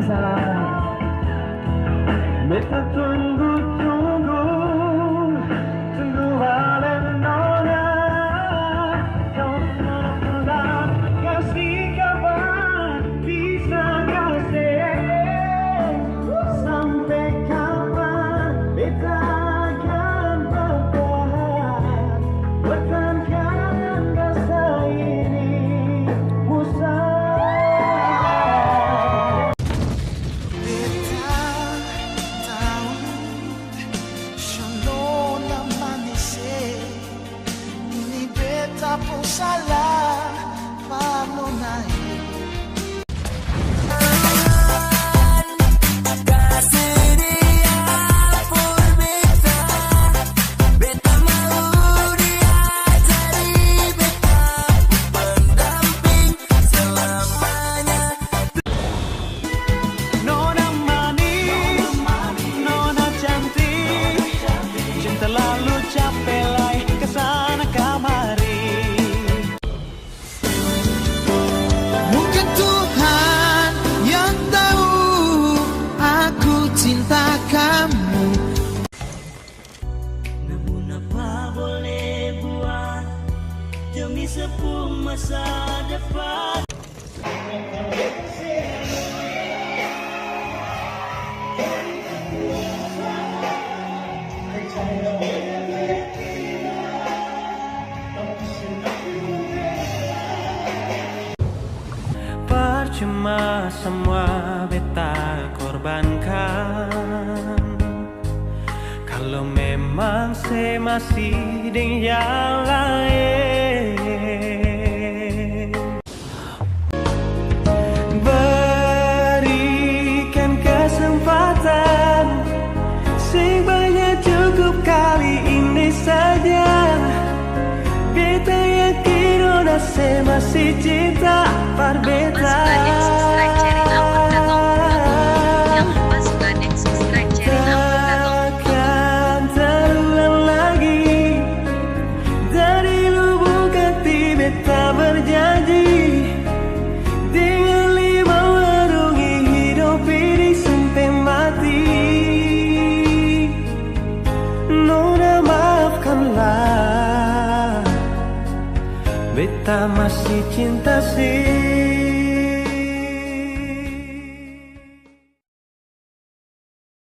salah. Beta tunggu oleh nona. Kau pulang kasih kabar, bisa kasih. Sampai kapan beta akan bertahan, pertahankan rasa ini musnah. Tapos salah paano na Nona manis, nona cantik, cinta lalu capek lagi kesana kamari. mungkin Tuhan yang tahu aku cinta kamu. Namun apa boleh buat demi sebuah masa depan. Percuma semua beta korbankan, kalau memang saya masih dengan yang lain. Berikan kesempatan, sebanyak cukup kali ini saja. Beta yakin nona saya masih cinta par beta. Takkan terulang lagi, dari lubuk hati beta berjanji, dengan lima warungi hidup ini sampai mati. Nona maafkanlah, beta masih cinta sih.